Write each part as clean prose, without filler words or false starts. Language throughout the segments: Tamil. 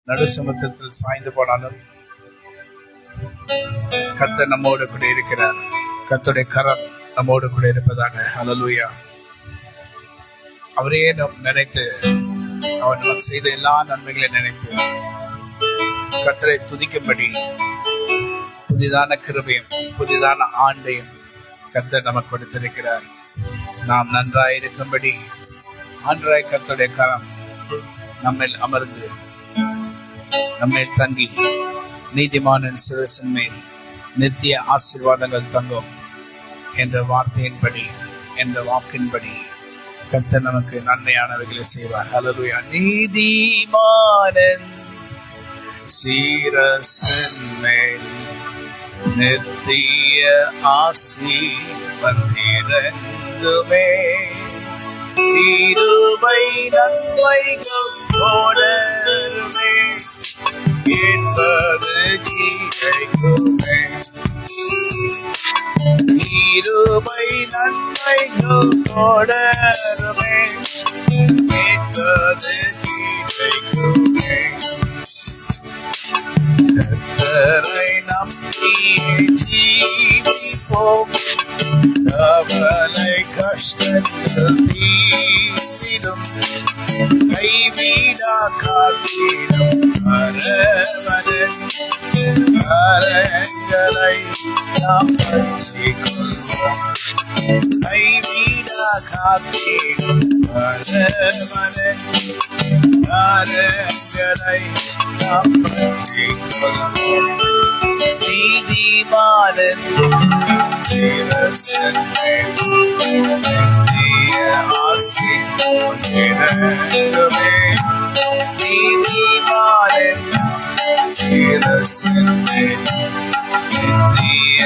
நடு சமுத்திரத்தில் சாய்ந்து போனாலும் கர்த்தர் நம்மோடு கூட இருக்கிறார். கர்த்தருடைய கரம் நம்மோடு கூட இருப்பதாக. ஹல்லேலூயா. அவரே நாம் நினைத்து, அவர் நமக்கு செய்த எல்லா நன்மைகளை நினைத்து கர்த்தரை துதிக்கும்படி புதிதான கிருபையும் புதிதான ஆண்டையும் கர்த்தர் நமக்கு கொடுத்திருக்கிறார். நாம் நன்றாயிருக்கும்படி ஆண்டவராய் கர்த்தருடைய கரம் நம்மில் அமர்ந்து நம்மில் தங்கி நீதிமானின் சிரசின் மேல் நித்திய ஆசீர்வாதங்கள் தங்கும் என்ற வார்த்தையின்படி, என்ற வாக்கின்படி கர்த்தர் நமக்கு நன்மையானவைகளை செய்வார். ஹல்லேலூயா. நீதிமானின் சிரசின் மேல் நித்திய ஆசீர்வாதமே, கிருபை நன்மைகள் தொடருமே, கேட்பது கிடைக்குமே. கிருபை நன்மைகள் தொடருமே, கேட்பது கிடைக்குமே. கர்த்தரை நம்பியே ஜீவிப்போம், கவலை கஷ்டங்கள் தீர்ந்திடும், கைவிடா காத்திடும் அரவணன் கரங்களை நாம் பற்றிக் கொள்வோம். கைவிடா காத்திடும் அரவணன் கரங்களை நாம் பற்றிக் கொள்வோம். நீதிமானின் சிரசின் மேல் நித்திய ஆசீர்வாதமே, நீதிமானின் சிரசின் மேல் நித்திய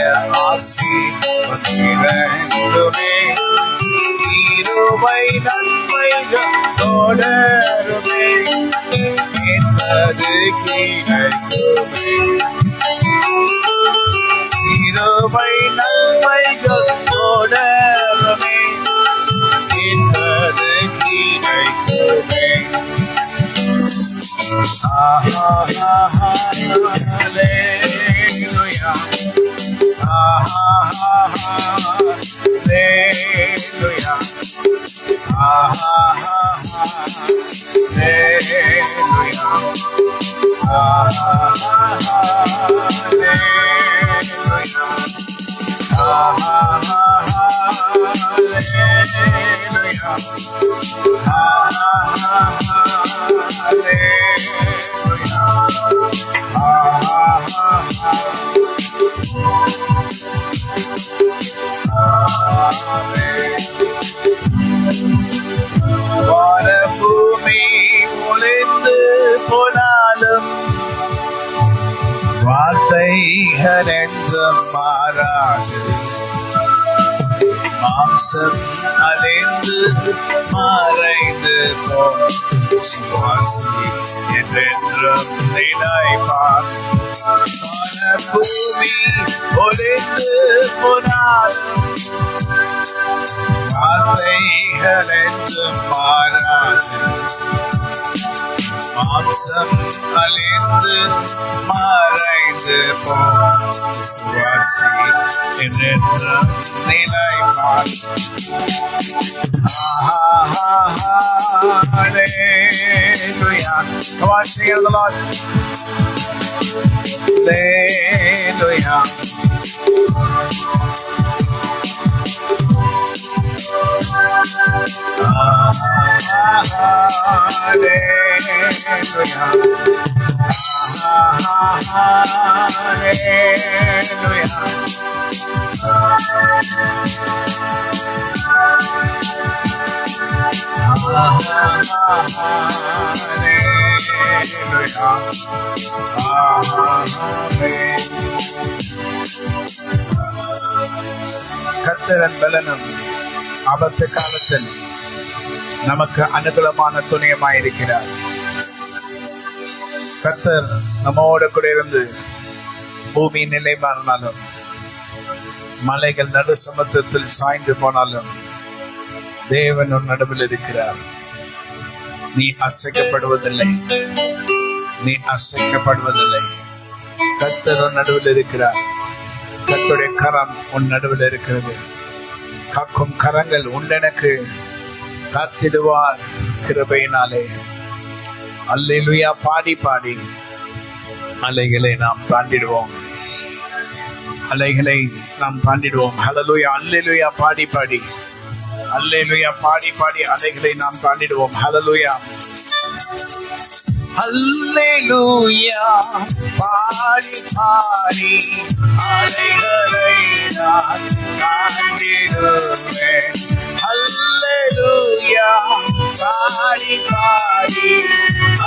ஆசீர்வாதமே, கிருபை நன்மைகள் தொடருமே, கேட்பது கிடைக்குமே. கிருபை நன்மைகள் தொடருமே, கேட்பது கிடைக்குமே. ஹல்லேலூயா. ஹல்லேலூயா. வானபூமி ஒளிந்து போனாலும் வார்த்தைகள் என்றும் மாறாது, மாம்சம் அலைந்து மறைந்து போம், சுவாசி என்றென்றும் நிலைப்பார். வானபூமி ஒளிந்து போனாலும் வார்த்தைகள் என்றும் மாறாது, மாம்சம் அழிந்து மறைந்து போம், சுவாசி என்றென்றும் நிலைப்பார். Hallelujah. Come on, sing it, the Lord. Hallelujah. கர்த்தரின் பலனும் ஆபத்து காலத்தில் நமக்கு அனுகூலமான துணையமாயிருக்கிறார். கர்த்தர் நம்மோடு கூட இருந்து பூமி நிலை மாறினாலும், மலைகள் நடு சமுத்திரத்தில் சாய்ந்து போனாலும் தேவன் உன் நடுவில் இருக்கிறார். நீ அசைக்கப்படுவதில்லை. நீ அசைக்கப்படுவதில்லை. கர்த்தர் உன் நடுவில் இருக்கிறார். கர்த்தருடைய கரம் உன் நடுவில் இருக்கிறது. காக்கும் கரங்கள் உண்டெனக்கு காத்திடுவார் கிருபையினாலே. அல்லேலூயா பாடி பாடி அலைகளை நாம் தாண்டிடுவோம். அலைகளை நாம் தாண்டிடுவோம். ஹல்லேலூயா அல்லேலூயா பாடி பாடி அல்லேலூயா பாடி பாடி அலைகளை நாம் தாண்டிடுவோம். ஹல்லேலூயா அல்லேலூயா பாடி பாடி அலைகளை நான் தாண்டிடுவேன். அல்லேலூயா பாடி பாடி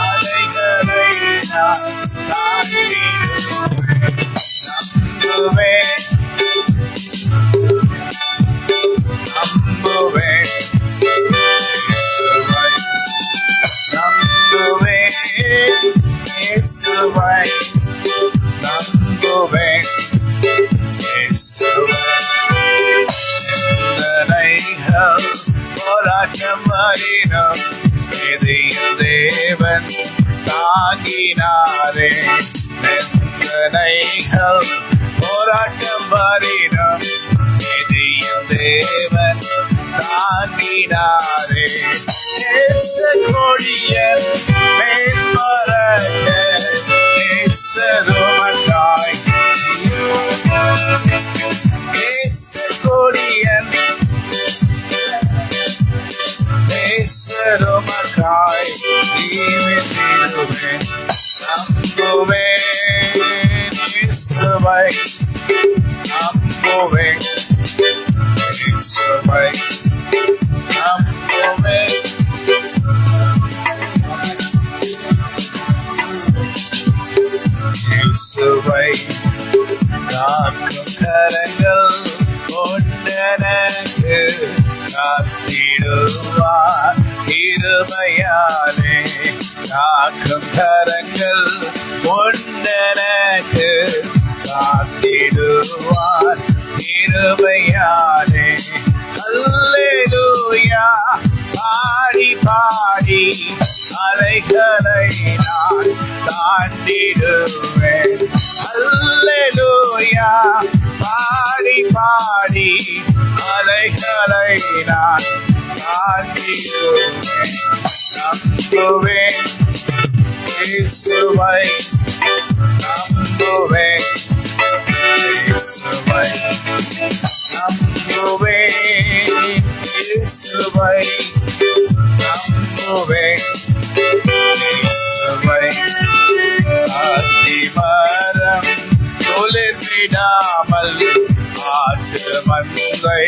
அலைகளை நான் தாண்டிடுவேன். நம்புவேன் நம்புவேன் இயேசுவை நம்புவேன் இயேசுவை நம்புவேன் இயேசுவை. சிந்தனைகள் போராட்டம் வரினும் இதயம் தேவன் தாங்கினாரே. சிந்தனைகள் போராட்டம் வரினும் இதயம் தேவன் தாங்கினாரே. கொடியன் மேற்பரக்க நேசருமக்காய் கொடியன் நேசருமக்காய் ஜீவித்திடுவேன். நம்புவேன் இயேசுவை நம்புவேன் இயேசுவை நம்புவேன் இயேசுவை. காக்கும் கரங்கள் கொண்டனக்கு காத்திடுவார் கிருபையாலே. காக்கும் கரங்கள் கொண்டனக்கு காத்திடுவார் கிருபையாலே. அல்லேலூயா பாடி பாடி அலைகளை நான் தாண்டிடுவேன். அல்லேலூயா பாடி பாடி அலைகளை நான் தாண்டிடுவேன். நம்புவேன் இயேசுவை நம்புவேன் இயேசுவை நம்புவேன் இயேசுவை நம்புவேன் இயேசுவை. அத்திமரம் துளிர் விடாமல் ஆட்டு மந்தை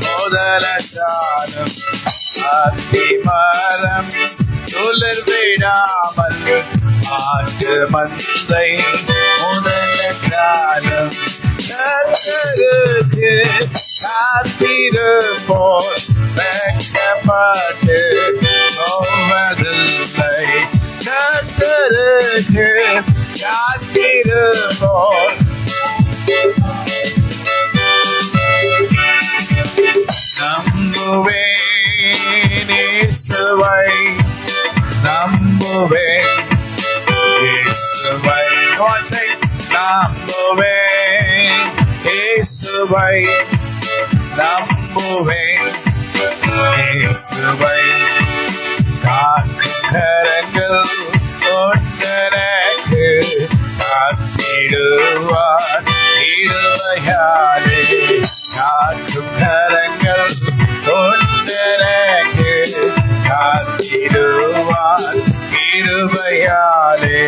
முதலச்சாலும். அத்திமரம் துளிர் விடாமல் ஆட்டு மந்தை முதலச்சாலும். கர்த்தருக்கு காத்திருப்போர் வெட்கப்பட்டு போவதில்லை. கர்த்தருக்கு காத்திருப்போர் நம்புவேன் இயேசுவை நம்புவேன் இயேசுவை. நம்புவேன் இயேசுவை நம்புவேன் இயேசுவை. காக்கும் கரங்கள் கொண்டனக்கு காத்திடுவார் கிருபையாலே. காக்கும் கரங்கள் கொண்டனக்கு காத்திடுவார் கிருபையாலே.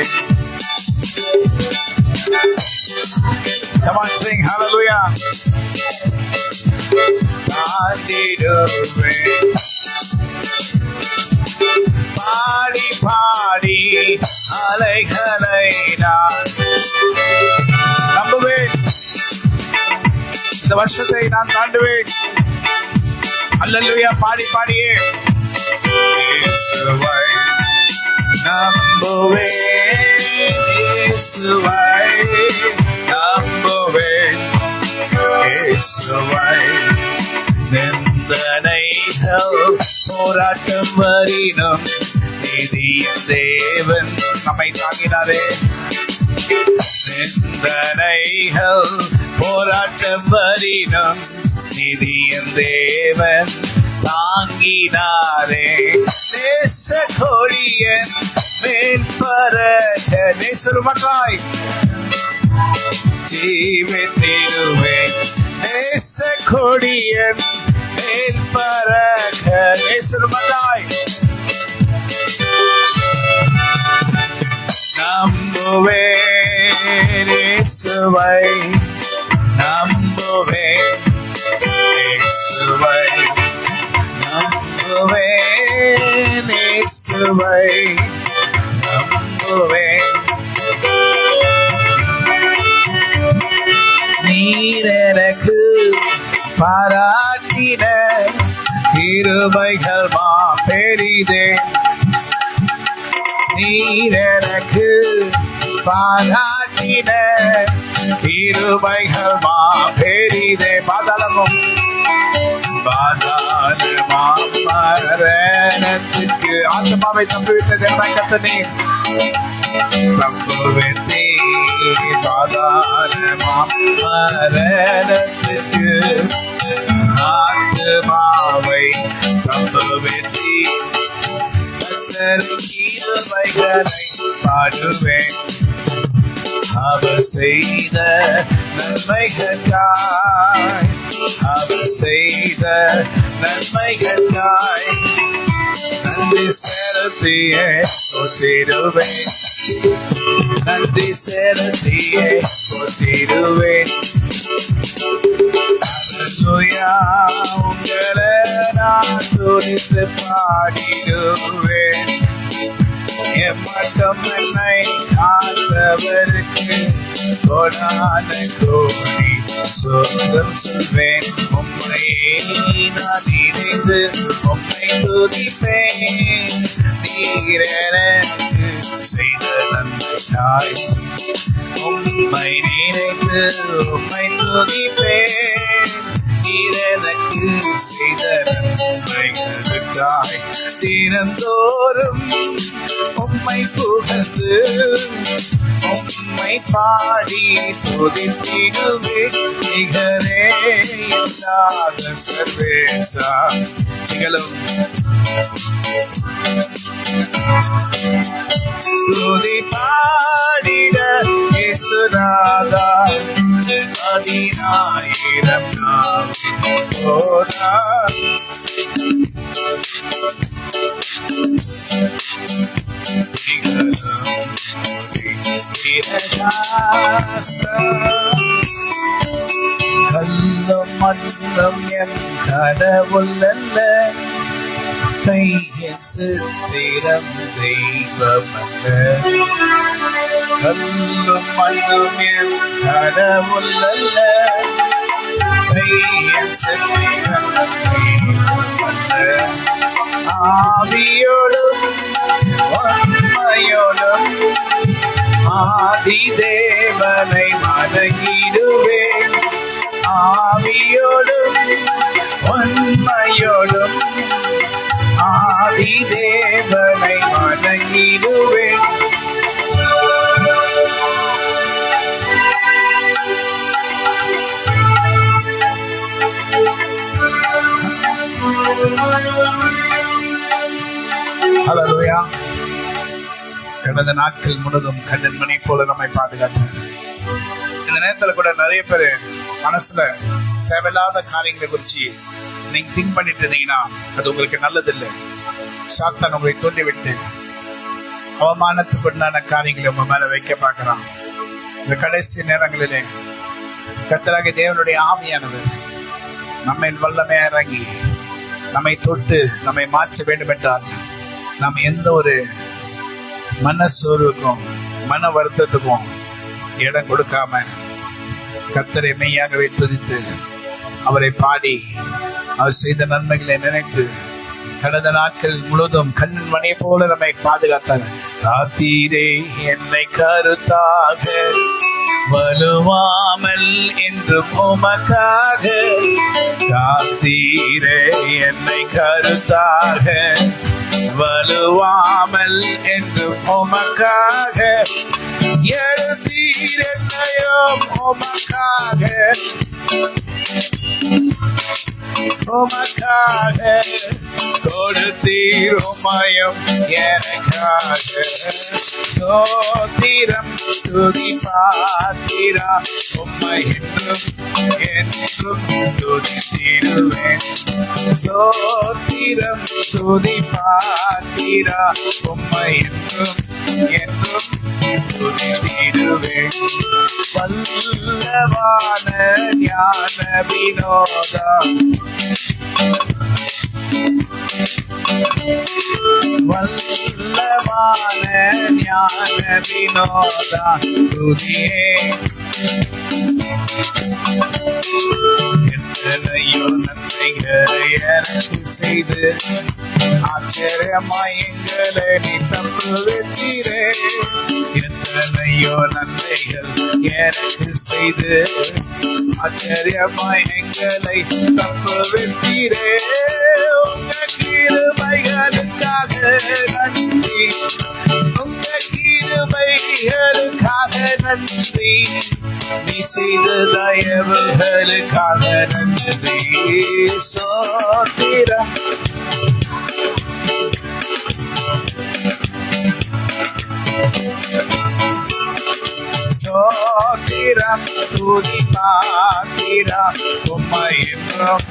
Come on, sing hallelujah. தாண்டிடுவேன் பாடி பாடி அலைகளை நான் நம்புவேன். இந்த வருஷத்தை நான் தாண்டுவேன். அல்லேலூயா பாடி பாடியே இயேசுவை நம்புவேன் இயேசுவை நம்புவேன் இயேசுவை. நிந்தனைகள் போராட்டம் வரினும் நீதியின் தேவன் நம்மை தாங்கினாரே. நிந்தனைகள் போராட்டம் வரினும் நீதியின் தேவன் தாங்கினாரே. நேச கொடியன் மேல் பறக்க நேசருமக்காய் ஜீவித்திடுவேன். நேச கொடியன் மேல் பறக்க நேசருமக்காய் நம்புவேன். இயேசுவை நம்புவேன். இயேசுவை நம்புவேன். இயேசுவை நம்புவேன். நீர் எனக்கு பாராட்டின கிருபைகள் பெரிதே. நீர் எனக்கு பாராட்டின கிருபைகள் பெரிதே. பாதாளமும் மரணத்துக்கு ஆத்மாவை தப்புவித்தது கத்தனே. தப்புவித்தே மரணத்துக்கு ஆத்மாவை தப்புவித்தே. கிருபைகளை பாடுவேன். அவர் செய்த நன்மைகளுக்காய். அவர் செய்த நன்மைகளுக்காய் நன்றி செலுத்தியே போற்றிடுவேன். நன்றி செலுத்தியே போற்றிடுவேன். உங்களை நான் துதித்து பாடிடுவேன். எம்மட்டம் என்னை காத்தவருக்கு கொடான கோடி சொந்தம் சொல்வேன். உம்மையே நான் நினைந்து உம்மை துதிப்பேன். நீர் எனக்கு செய்த நன்மைக்காய் உம்மை நினைத்து உம்மை துதிப்பேன். நீர் எனக்கு செய்த நன்மைகளுக்காய் தினந்தோறும் உம்மை புகழ்ந்து உம்மை பாடி துதித்திடுவேன். நிகரே இல்லாத சர்வேசா நிகழும் துதி பாடிட இயேசுநாதா. 10,000 நாள் போதா. கல்லும் மண்ணும் என் கடவுள் அல்ல. கையின் சித்திரம் தெய்வம் அல்ல. கல்லும் மண்ணும் என் கடவுள் அல்ல. கையின் சித்திரம் தெய்வம் அல்ல. ஆவியோடும் உண்மையோடும் ஆதி தேவனை வணங்கிடுவேன். ஆவியோடும் உண்மையோடும் ஆதி தேவனை வணங்கிடுவேன். ஹல்லேலூயா. கடந்த நாட்கள் முழுதும் கண்ணன் மணி போல நம்மை பாதுகாத்தார். இந்த நேரத்துல கூட நிறைய பேர் மனசுல தேவையில்லாத காரியங்களை குறிச்சு நீங்க திங்க் பண்ணிட்டு இருந்தீங்கன்னா அது உங்களுக்கு நல்லதில்லை. சாத்தான் உங்களை தூண்டிவிட்டு அவமானத்துக்குண்டான காரியங்களை உங்க மேல வைக்க பார்க்கலாம். இந்த கடைசி நேரங்களிலே கர்த்தராகிய தேவனுடைய ஆவியானவர் நம்மை வல்லமையா இறங்கி நம்மை தொட்டு நம்மை மாற்ற வேண்டும் என்றால் நாம் எந்த ஒரு மனசோர்வுக்கும் மன வருத்தத்துக்கும் இடம் கொடுக்காம கர்த்தரை மெய்யாகவே துதித்து அவரை பாடி அவர் செய்த நன்மைகளை நினைத்து கடந்த நாட்கள் முழுதும் கண்ணன் மணியை போல நம்மை பாதுகாத்தார். காத்தீரே என்னை கருத்தாக வலுவாமல் என்று உமக்காக. காத்தீரே என்னை கருத்தாக வலுவாமல் என்றும் உமக்காக எழுந்தீர் என்னையும் உமக்காக உமக்காக கொடுத்தீர் உமையும் எனக்காக சோத்திரம் துதி பாத்திரா உம்மை என்றும் என்றும் துதித்திடுவேன் சோத்திரம் துதி பாத்திரா உம்மை என்றும் என்றும் துதித்திடுவேன் வல்லவான ஞான வினோதா வல்லவான ஞான வினோதா துதியே எத்தனையோ நன்மைகளை எனக்கு செய்து ஆச்சரியமாய் எங்களை நீ தப்புவித்தீரே எத்தனையோ நன்மைகள் எனக்கு செய்து ஆச்சரியமாய் எங்களை தப்புவித்தீரே உங்க கிருபைகளுக்காக நன்றி உங்க கிருபைகளுக்காக நன்றி நீ செய்த தயவுகளுக்காக நன்றி சோத்திரம் சோத்திரம் துதி பாத்திரா உம்மை என்றும்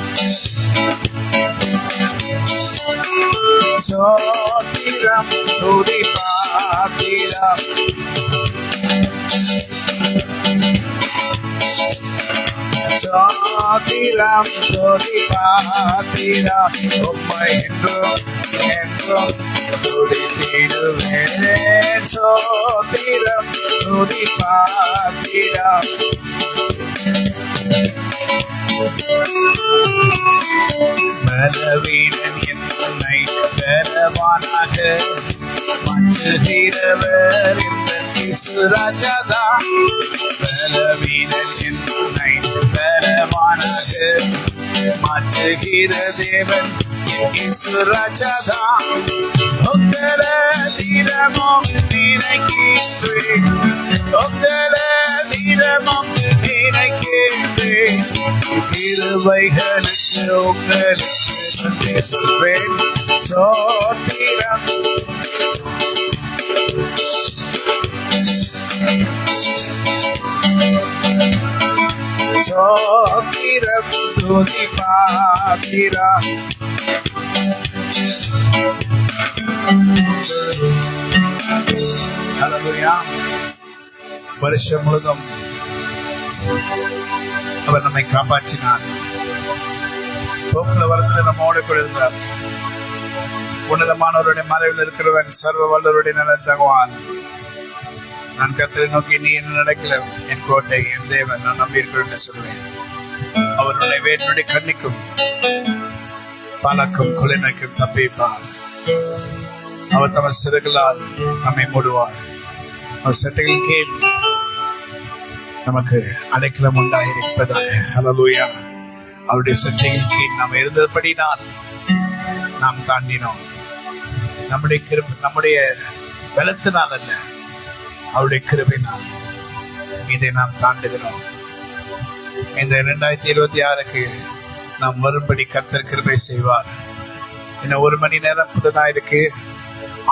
சோத்திரம் துதி பாத்திரா சோத்திரம் துதி பாத்திரா உம்மை என்றும் என்றும் துதித்திடுவேன் சோத்திரம் துதி பாத்திரா பலவீனன் என்னை பலவானாக மாற்றுகிறவர் இந்த இயேசுராஜாதா பலவீனன் என்னை பலவானாக மாற்றுகிற தேவன் இயேசுராஜாதா உங்களை தினமும் நினைக்கின்றேன் உங்களை தினமும் நினைக்கின்றேன் கிருபைகளுக்கு உங்களுக்கு நன்றி சொல்வேன் சோத்திரம் சோத்திரம் துதி பாத்திரா ஹல்லேலூயா வருஷம் முழுதும் அவர் நம்மை காப்பாற்றினார் போக்குல வரத்துல நம்மோடு கூட இருந்தார் உன்னதமானவருடைய மறைவில் இருக்கிறவன் சர்வ வல்லவருடைய நலன் தகுவான் நான் கர்த்தரை நோக்கி நீ என்ன நடக்கல என் கோட்டை என் தேவன் நான் நம்பி இருக்கிறேன் சொல்வேன் அவருடைய வேற்றுடைய கண்ணிக்கும் பலக்கும் குளிர்நக்கும் தப்பிப்பார் அவர் தமது சிறகுகளால் நம்மை மூடுவார் அவர் சட்டைகள் கீழ் நமக்கு அடைக்கலம் உண்டாயிருப்பதாக ஹல்லேலூயா அவருடைய சட்டைகள் கீழ் நாம் இருந்தபடினால் நாம் தாண்டினோம் நம்முடைய பலத்தினால் அல்ல அவருடைய கிருபையினால் இதை நாம் தாண்டுகிறோம் இந்த 2026க்கு நாம் வரும்படி கர்த்தர் கிருபை செய்வார் இன்னும் 1 மணி நேரம் கூடதான் இருக்கு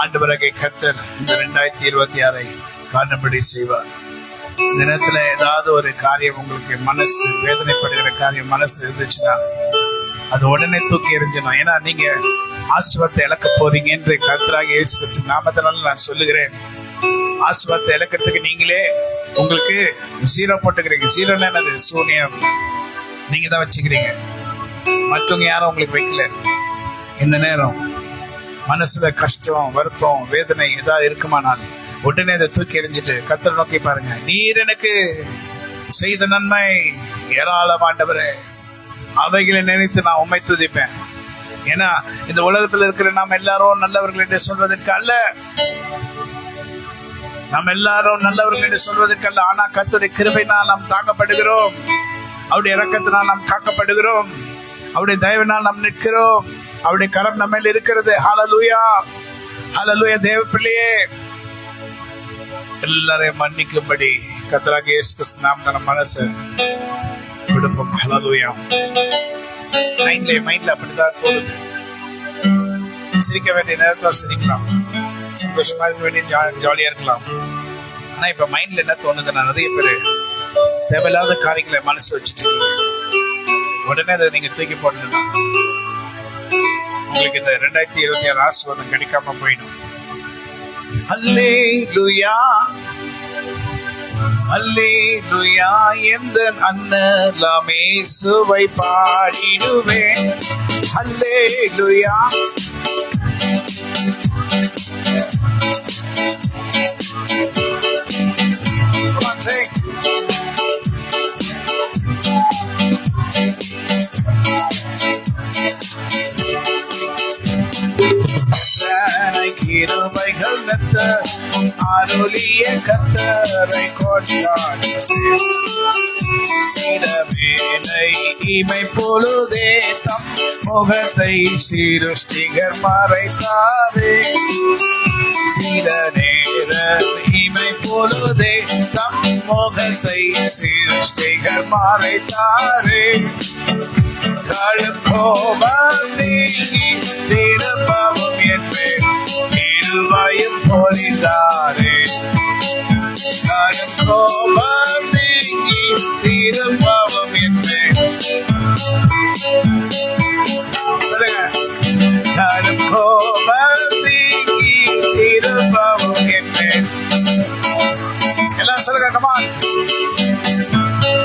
ஆண்டவராகிய கர்த்தர் இந்த 2026ஐ காணும்படி செய்வார் இந்த நேரத்துல ஏதாவது ஒரு காரியம் உங்களுக்கு மனசு வேதனைப்படுகிற காரியம் மனசு இருந்துச்சுன்னா அது உடனே தூக்கி எறிஞ்சணும் ஏன்னா நீங்க ஆசீர்வாதத்தை இழக்க போறீங்க என்று கர்த்தராகிய இயேசு கிறிஸ்து நாமத்தினால நான் சொல்லுகிறேன் ஆசீர்வாதத்தை இழக்கிறதுக்கு நீங்களே உங்களுக்கு 0 போட்டுக்கிறீங்க 0 என்னது சூனியம் நீங்க தான் வச்சுக்கிறீங்க மற்றவங்க யாரும் உங்களுக்கு வைக்கல இந்த நேரம் மனசுல கஷ்டம் வருத்தம் வேதனை ஏதாவது இருக்குமானால் உடனே அதை தூக்கி எறிஞ்சிட்டு கர்த்தரை நோக்கி பாருங்க நீர் எனக்கு செய்த நன்மை ஏராளமாண்டவரே அவைகளை நினைத்து நான் உம்மை துதிப்பேன் ஏன்னா இந்த உலகத்துல இருக்கிற நாம் எல்லாரும் நல்லவர்கள் என்று சொல்வதற்கு அல்ல நாம் எல்லாரும் நல்லவர்கள் என்று சொல்வதற்கு அல்ல ஆனா கர்த்தருடைய கிருபையினால் நாம் தாங்கப்படுகிறோம் அவருடைய இரக்கத்தினால் நாம் காக்கப்படுகிறோம் அவருடைய தயவினால் நாம் நிற்கிறோம் அவருடைய கரம் நம்ம மேல் இருக்கிறது. ஹல்லேலூயா, ஹல்லேலூயா. தேவ பிள்ளையே, எல்லாரையும் மன்னிக்கும்படி கர்த்தராகிய இயேசு கிறிஸ்து நாமத்தினால மனசை விடுப்போம். ஹல்லேலூயா. மைண்ட்ல அப்படிதான் தோணுது. சிரிக்க வேண்டிய நேரத்துல சிரிக்கலாம், சந்தோஷமா இருக்க வேண்டிய ஜாலியா இருக்கலாம். ஆனா இப்ப மைண்ட்ல என்ன தோணுதுன்னா, நிறைய பேரு தேவையில்லாத காரியங்களை மனசு வச்சுட்டு உடனே அதை நீங்க தூக்கி போடணும்னா உங்களுக்கு இந்த 2026 ஆசீர்வாதம் கிடைக்காம போயிடும். அல்லேலூயா, அல்லேலூயா. எந்த அண்ணலாமே இயேசுவை பாடிடுவேன். அல்லேலூயா, come on, sing. கிருபைகள் நத்த அருளிய கர்த்தரை கொண்டாடுவேன். சிறவேலை இமை பொழுதே தம் முகத்தை சிருஷ்டிகர் மறைத்தாரே. சில நேர இமை பொழுதே தம் முகத்தை சிருஷ்டிகர் மறைத்தாரே. கழுக்கோபம் நீங்கி திரும்பவும் என் மேல் கிருபையும் பொழிந்தாரே. கழுக்கோபம் நீங்கி திரும்பவும் என் மேல் சொல்லுங்க. கழுக்கோபம் நீங்கி திரும்பவும் என் மேல் எல்லாம் சொல்லுங்க. கமான்.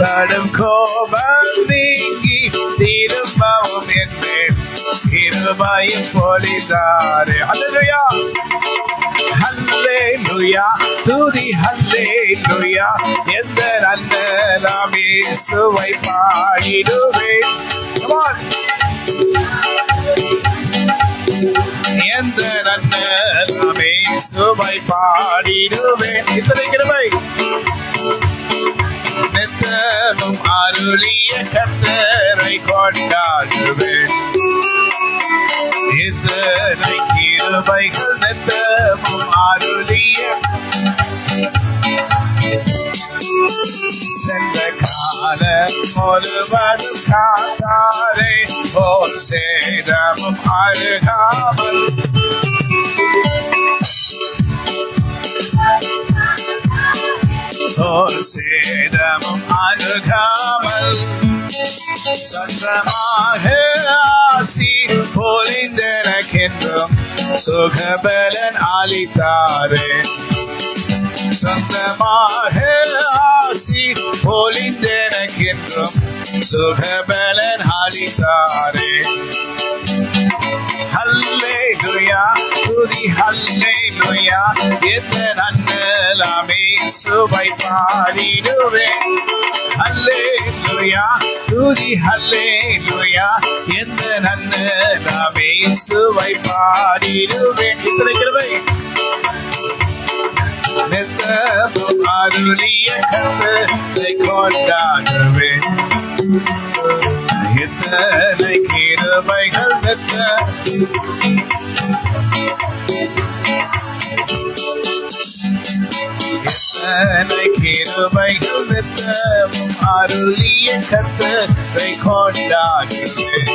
கடும் கோபம் நீங்கி திரும்பவும் என் மேல் கிருபையும் பொழிந்தாரே. அல்லேலூயா, அல்லேலூயா. துதி அல்லேலூயா. எந்த அண்ணலாம் இயேசுவை பாடிடுவேன். எந்த அண்ணலாம் இயேசுவை பாடிடுவேன். இத்தனை கிருபை நித்தமும் அருளிய கர்த்தரை கொண்டாடுவேன். இத்தனை கிருபைகள் நித்தமும் அருளிய சென்ற காலம் முழுவதும் காத்தாரே. ஓர் சேதமும் அருகாமல் ஓர் சேதமும் அணுகாமல் சொந்தமாக ஆசி பொழிந்தெனக்கென்றும் சுகபலன் அளித்தாரே. சொந்தமாக ஆசி பொழிந்தெனக்கென்றும் சுகபலன் அளித்தாரே. அல்லேலூயா, துதி அல்லேலூயா. எந்த நன்னலாமே இயேசுவை பாடிடுவேன். அல்லேலூயா, துதி அல்லேலூயா. எந்த நன்னலாமே இயேசுவை பாடிடுவேன். இத்தனை கிருபை நித்தமும் அருளிய கர்த்தரை கொண்டாடுவேன். இத்தனை கிருபைகள் இத்தனை கிருபைகள் நித்தமும் அருளிய கர்த்தரை கொண்டாடுவேன்.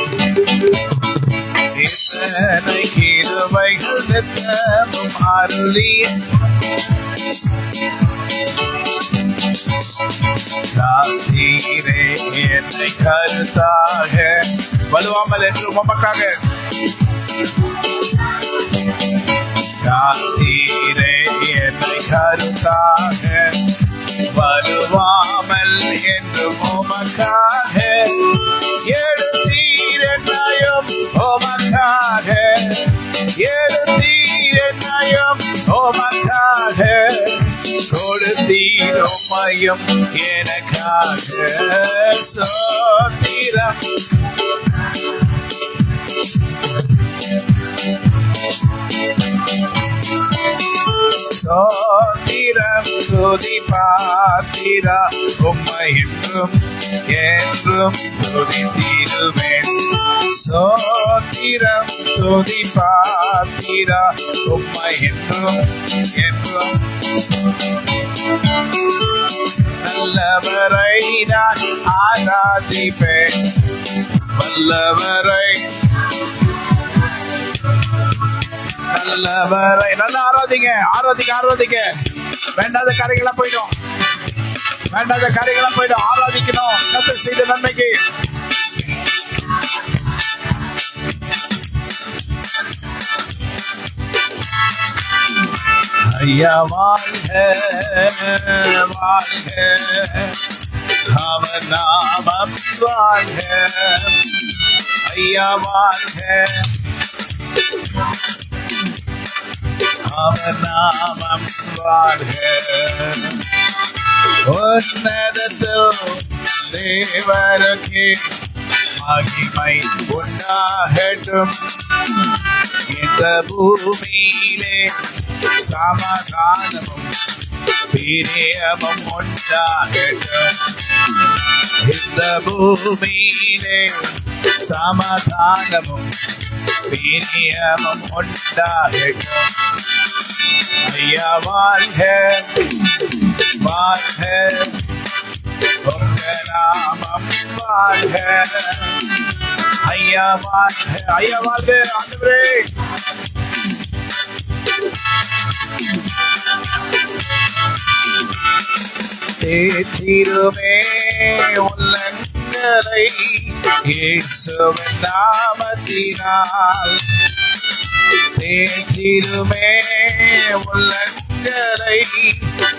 இத்தனை கிருபைகள் நித்தமும் அருளிய காத்தீரே என்னை கருத்தாக வலுவாமல் என்று உமக்காக. காத்தீரே என்னை கருத்தாக வலுவாமல் என்று உமக்காக. எடுத்தீர் என்னையும் உமக்காக. எடுத்தீர் என்னையும் உமக்காக. கொடுத்தீர் உம்மையும் எனக்காக. சோத்திரம் சோத்திரம் துதி பாத்திரா உம்மை என்றும் என்றும் துதித்திடுவேன். சோத்திரம் துதி பாத்திரா உம்மை என்றும் என்றும். நல்லவரை நான் ஆராதிப்பேன், வல்லவரை நல்லவரை. நல்லா ஆராதிங்க, ஆராதிக்க ஆராதிக்க. வேண்டாத காரியங்களா போயிடும், வேண்டாத காரியங்களா போயிடும். ஆராதிக்கணும் கர்த்தர் செய்த நன்மைக்கு. ஐயா வாழ்க வாழ்க, அவர் நாமம் வாழ்க. ஐயா வாழ்க, அவர் நாமம் வாழ்க. உன்னதத்தில் தேவனுக்கு மகிமை உண்டாகட்டும். இந்த பூமியிலே சமாதானமும் பிரியமும் உண்டாகட்டும். இந்த பூமியிலே சமாதானமும் பிரியமும் உண்டாகட்டும். ஐயா வாழ்க வாழ்க, உங்க நாமம் வாழ்க. ஐயா வாழ்க, ஐயா வாழ்க. ஆண்டவரே தேற்றிடுமே உள்ளங்களை இயேசுவின் நாமத்தினால். தேற்றிடுமே உள்ளங்களை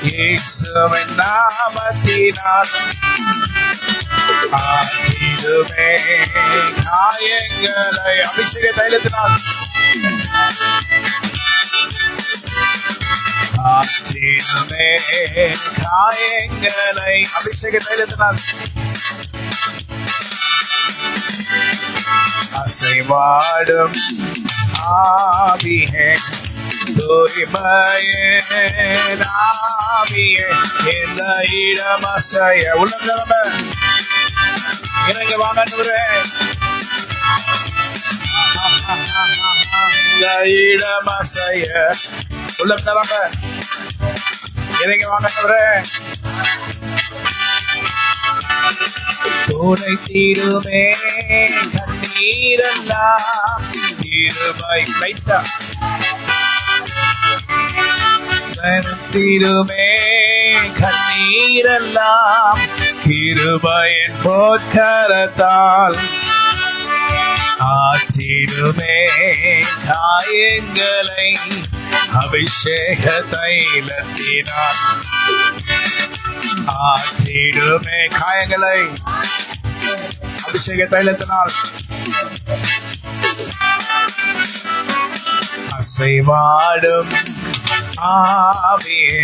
இயேசுவின் நாமத்தினால். ஆற்றிடுமே காயங்களை அபிஷேக தைலத்தினால். ஆற்றிடுமே காயங்களை அபிஷேக தைலத்தினால். அசைவாடும் ஆவியே தூய்மையே ஆவியே இந்த இடம் அசைய. உள்ளங்கிழமை இறங்க வாங்கன்றே. இந்த இடம் அசைய. உள்ளம் நிரம்ப இறங்கி வாங்கன்றே. துணை தீருமே கண்ணீரெல்லாம் இருமை வைத்தா. தீருமே கண்ணீரெல்லாம் கிருபையின் போர்க்கரத்தால். ஆற்றிடுமே காயங்களை அபிஷேக தைலத்தினால். ஆற்றிடுமே காயங்களை அபிஷேக தைலத்தினால். அசைவாடும் ஆவியே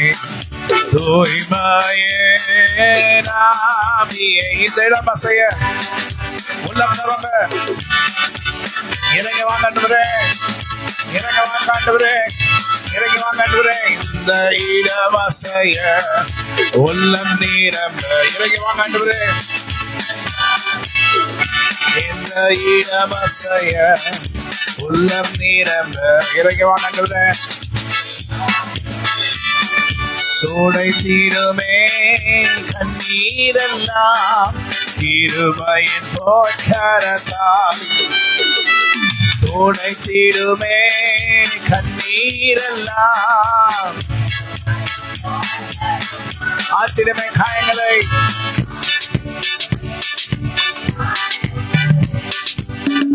தூய்மையே ஆவியே இந்த இடம் அசைய. உள்ளம் நிரம்ப இறங்கி வாங்கன்றே. இறங்க வாங்கன்றே. இறங்கி வாங்கன்றே. இந்த இடம் அசைய. உள்ளம் நிரம்ப இறங்கி வாங்கன்றே. இந்த இடம் அசைய. உள்ளம் நிரம்ப இறங்கி வாங்கன்றே. துணை தீருமே கண்ணீரெல்லாம் கிருபையின் போர்க்கரத்தால். துணை தீருமே கண்ணீரெல்லாம். ஆற்றிடுமே காயங்களை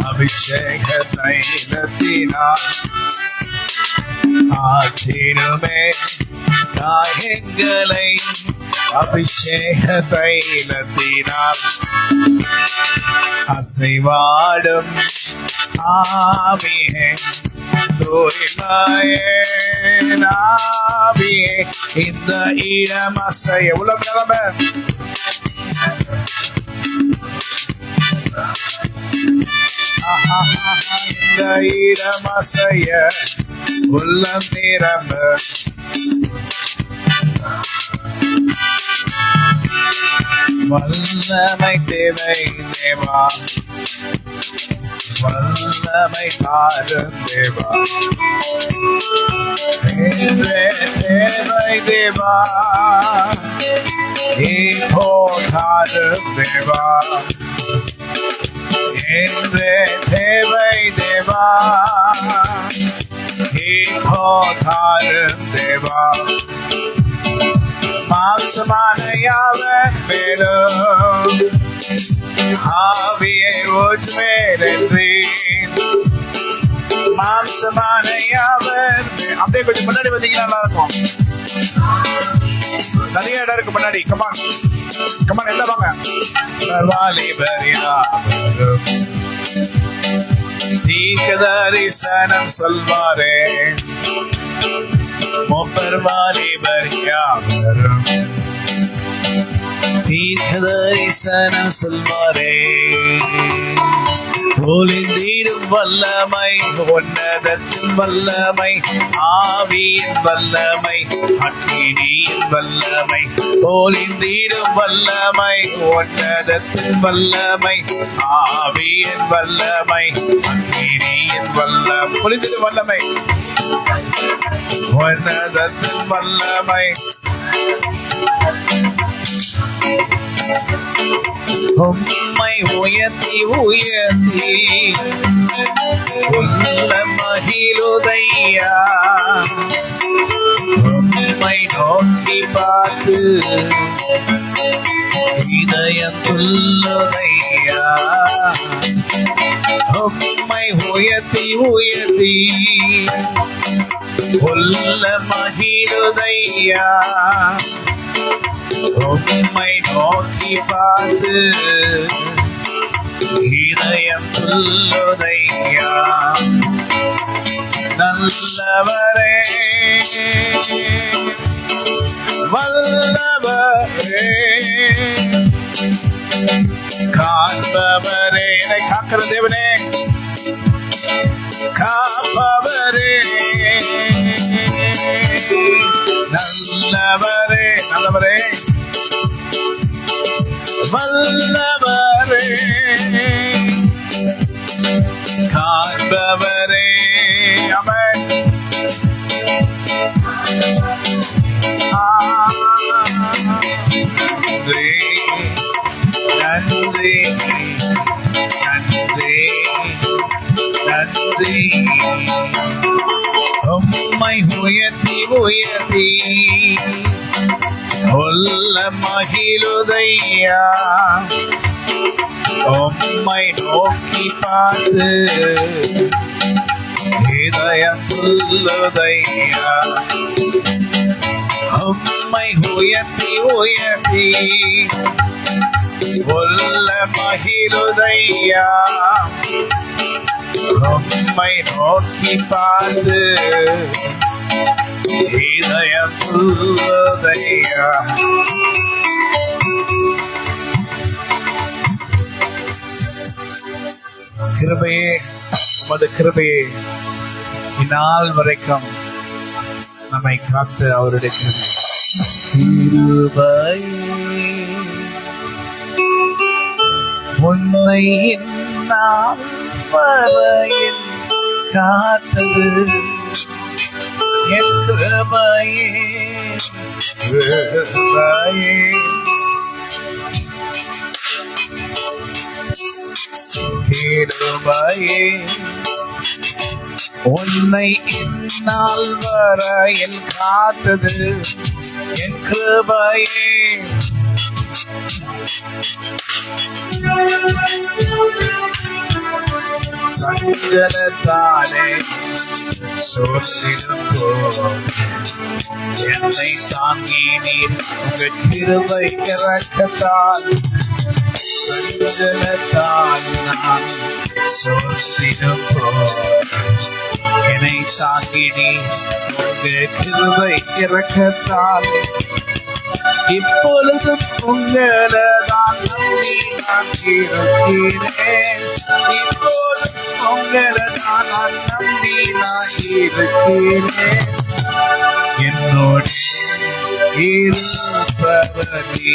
அபிஷேக தைலத்தினால். ஆற்றிடுமே காயங்களை அபிஷேக தைலத்தினால். அசைவாடும் ஆவியே தூய்மையே ஆவியே இந்த இடம் அசைய. உலகம் நிலம இந்த இடம் அசைய. உள்ளம் நிரம்ப வல்லமை தேவை தேவா, வல்லமை தாரும் தேவா, தேவை தேவா, இப்போ தாரும் தேவா, தேவை தேவா, இப்போ தாரும் தேவா. மாம்சமான யாவர் மேலும் ஆவியை ஊற்றுவேன். மாம்சமான யாவர் அப்படியே கொஞ்சம் முன்னாடி வந்தீங்கன்னா நல்லா இருக்கும். நிறைய இடம் இருக்கு முன்னாடி. கமான் கமான் எல்லாம் வாங்க. வாலிபர் யாவரும் தீர்க்கதரிசனம் சொல்வாரே, மூப்பர் வாலிபர் யாவரும் தீர்க்கதரிசனம் சொல்வாரே. ஒளிந்தீரும் வல்லமை, உன்னதத்தின் வல்லமை, ஆவியின் வல்லமை, அக்கினியின் வல்லமை. ஒளிந்தீரும் வல்லமை, உன்னதத்தின் வல்லமை, ஆவியின் வல்லமை, அக்கினியின் வல்லமை. ஒளிந்தீரும் வல்லமை, உன்னதத்தின் வல்லமை, உம்மை உயர்த்தி உயர்த்தி உள்ள மகிழுதையா. உம்மை நோக்கி பார்த்து இதயம் துள்ளுதையா. உம்மை உயர்த்தி உயர்த்தி உள்ள மகிழுதையா. உம்மை நோக்கி பார்த்து இதயம் துள்ளுதையா. நல்லவரே வல்லவரே காப்பவரே, என்னை காக்கிற தேவனே, காப்பவரே நல்லவரே, நல்லவரே வல்லவரே காண்பவரே. ஆமென். நன்றி நன்றி நன்றி. உம்மை உயர்த்தி உயர்த்தி உள்ள மகிழுதையா. உம்மை நோக்கி பார்த்து இதயம் துள்ளுதையா. உம்மை உயர்த்தி உயர்த்தி உள்ள மகிழுதையா. உம்மை நோக்கி பார்த்து இதயம் துள்ளுதையா. கிருபையே, உமது கிருபையே இந்நாள் வரைக்கும் நம்மை காத்து அவருடைய கிருபை. உன்னை இந்நாள் வரையில் காத்தது என் கிருபையே, கிருபையே. கிருபையே உன்னை இந்நாள் வரையில் காத்தது என் கிருபையே. சஞ்சலத்தானே சோர்ந்திடும் போது என்னை தாங்கி நீர் உங்கள் கிருபை இரக்கத்தால். சஞ்சலத்தால் நான் சோர்ந்திடும் போது என்னை தாங்கி நீர் உங்கள் கிருபை இரக்கத்தால். இப்பொழுதும் உங்களதான் நம்பி நான் இருக்கிறேன். இப்பொழுதும் உங்களதான் நம்பி நான் இருக்கிறேன். என்னோடு இருப்பவரே,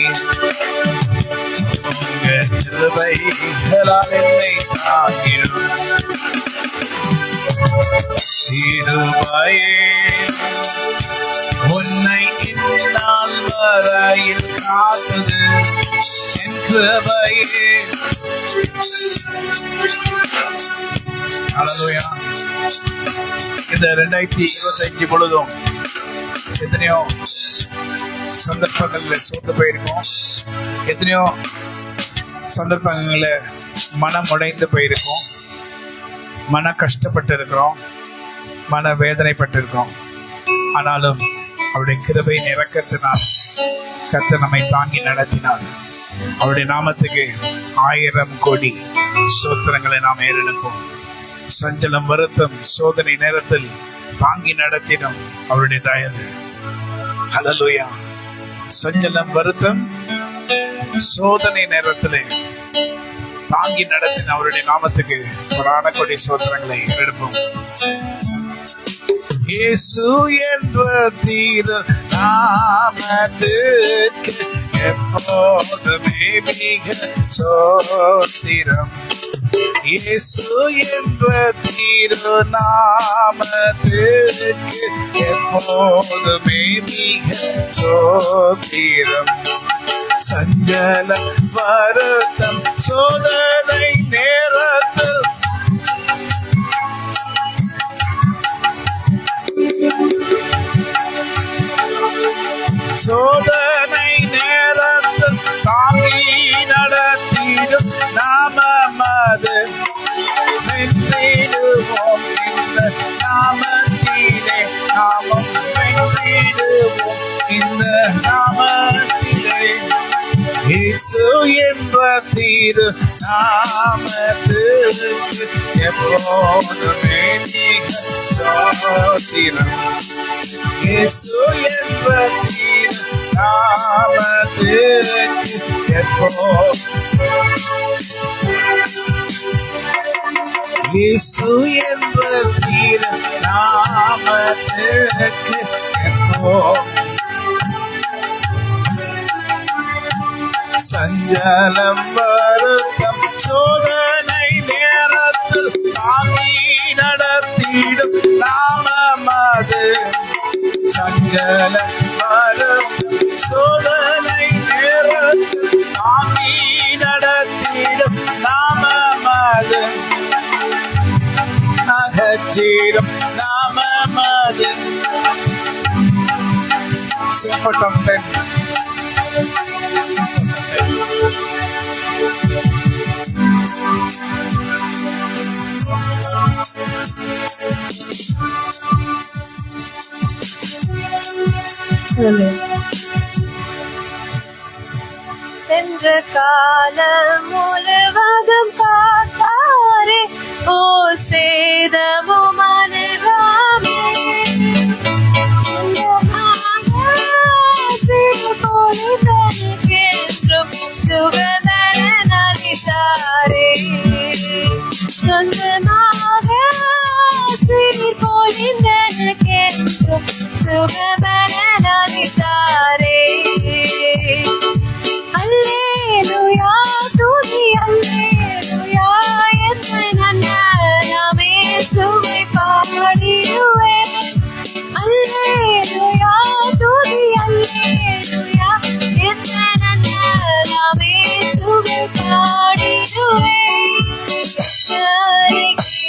உங்க கிருபைகளால் என்னை தாங்கிடும். கிருபையே உன்னை இந்நாள் வரையில் காத்தது என் கிருபையே. ஹல்லேலூயா. இந்த 2025 பொழுதும் எத்தனையோ சந்தர்ப்பங்கள்ல சோர்ந்து போயிருக்கோம், எத்தனையோ சந்தர்ப்பங்கள்ல மனம் உடைந்து போயிருக்கோம், மன கஷ்டப்பட்டு இருக்கிறோம், மன வேதனைப்பட்டு இருக்கோம். ஆனாலும் அவருடைய கிருபையின் இரக்கத்தினால் கர்த்தர் நம்மை தாங்கி நடத்தினார். அவருடைய நாமத்துக்கு 1000 கோடி ஸ்தோத்திரங்களை நாம் ஏறெடுப்போம். சஞ்சலம், வருத்தம், சோதனை நேரத்தில் தாங்கி நடத்தினோம் அவருடைய தயவு. ஹல்லேலூயா. சஞ்சலம், வருத்தம், சோதனை நேரத்திலே தாங்கி நடத்தின அவருடைய நாமத்துக்கு 1000 கோடி ஸ்தோத்திரங்களை எடுப்போம். இயேசு என்ற தீரு நாமத்துக்கு எப்போதுமே மிக ஸ்தோத்திரம். இயேசு என்ற தீரு நாமத்துக்கு எப்போதுமே மிக ஸ்தோத்திரம். சஞ்சலம், வருத்தம், சோதனை நேரத்தில் சோதனை நேரத்தில் தாங்கி நடத்திடும் நாமமது. வென்றிடுவோம் இந்த நாமத்திலே, நாமம் வென்றிடுவோம் இந்த நாமத்திலே. இயேசு என்ற தீரு நாமத்துக்கு எப்போதுமே மிக ஸ்தோத்திரம். இயேசு என்ற தீரு நாமத்துக்கு இயேசு என்ற தீரு நாமத்துக்கு சஞ்சலம், வருத்தம், சோதனை நேரத்தில் தாங்கி நடத்திடும் நாமமது. சஞ்சலம், வருத்தம், சோதனை நேரத்தில் தாங்கி நடத்திடும் நாமமது. அகற்றிடும் நாமமது. சிம்பட்டம் சென்ற காலம் முழுவதும் காத்தாரே, ஓ சேதமும் அணுகாமே. போலிதற்கென்றும் சுகபலன் அளித்தாரே. சொந்தமாக சீர்பொழிந்தனக்கென்றும் சுகபலன் அளித்தாரே. அல்லேலூயா, துதி அல்லேலூயா, என்று நான் இயேசுவை பாடிடுவேன். அல்லேலூயா, துதி அல்லேலூயா, என்று நான் இயேசுவை பாடிடுவேன்.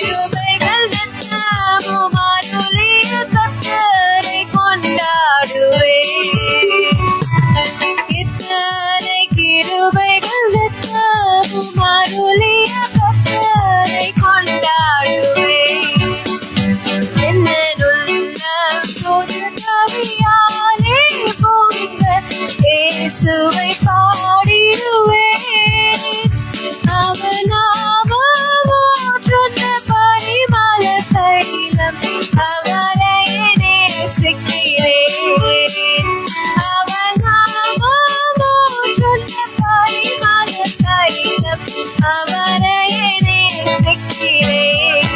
கிருபைகள் நித்தமும் அருளிய கர்த்தரை கொண்டாடுவேன். இத்தனை கிருபைகள் நித்தமும் அருளிய கர்த்தரை கொண்டாடுவேன். என்னுள்ளம் சொல் கவியாலே பொங்க இயேசுவை பாடிடுவேன். அவர் நாமம் ஊற்றுண்ட பரிமள தைலம், அவரை நேசிக்கிறேன். அவர் நாமம் ஊற்றுண்ட பரிமள தைலம், அவரை நேசிக்கிறேன்.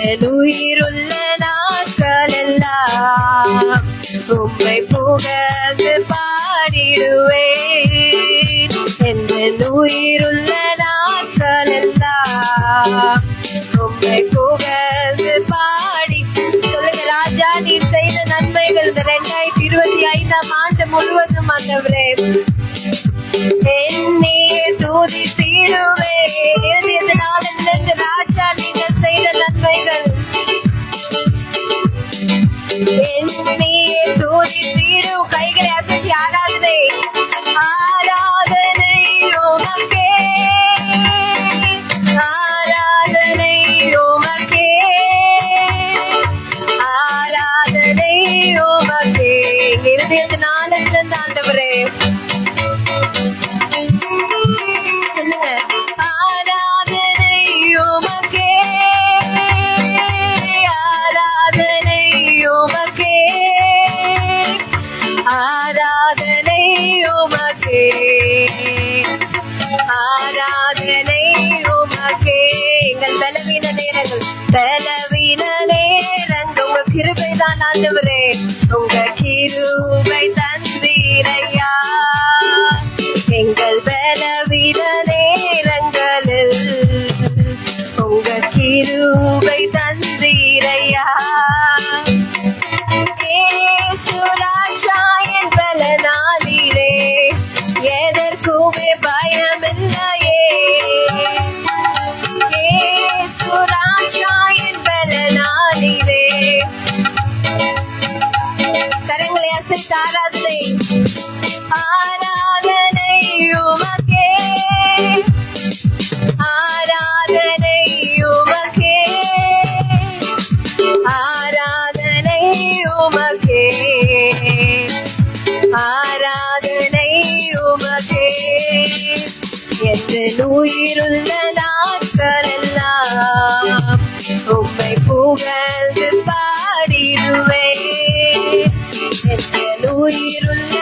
என் உயிருள்ள நாட்களெல்லாம் பாடிடுவேன் என்ற உயிருள்ள நாட்கள் எல்லாம் உம்மை புகழ்ந்து பாடி. சொல்லுங்க, ராஜா நீர் செய்த நன்மைகள் இந்த 2025 ஆண்டு முழுவதும் ஆண்டவரே என்னையே துதித்திடுவேன். இறுதியதினாலிருந்து ராஜா நீங்க செய்த நன்மைகள் என்னையே துதித்திடும். கைகளை அசைச்சு ஆராதனை ஆராதனை உமக்கே, ஆராதனை உமக்கே, ஆராதனை உமக்கே. இறுதியதினாலிருந்து ஆண்டவரே சொல்லுங்க, ஆராதனை உமக்கே, ஆராதனை உமக்கே, ஆராதனை உமக்கே, ஆராதனை உமக்கே. எங்கள் பலவீன நேரங்கள் உங்க கிருபைதான் ஆண்டவரே, உங்க கிருபை தந்தீரையா. எங்கள் பலவீன நேரங்களில் உங்க கிருபை தந்தீரையா. இயேசு ராஜா என் பலனாலிலே எதற்குமே பயமில்லையே. இயேசு ராஜா என் பலனாலிலே. கரங்களை அசைத்து ஆராதனை ஆராதனை உமக்கே, ஆராதனை உமக்கே, ஆராதனை உமக்கே, ஆராதனை உமக்கே. எந்த உயிருள்ள நாட்கள் எல்லாம் உம்மை புகழ்ந்து பாடிடுவேன். எந்த உயிருள்ள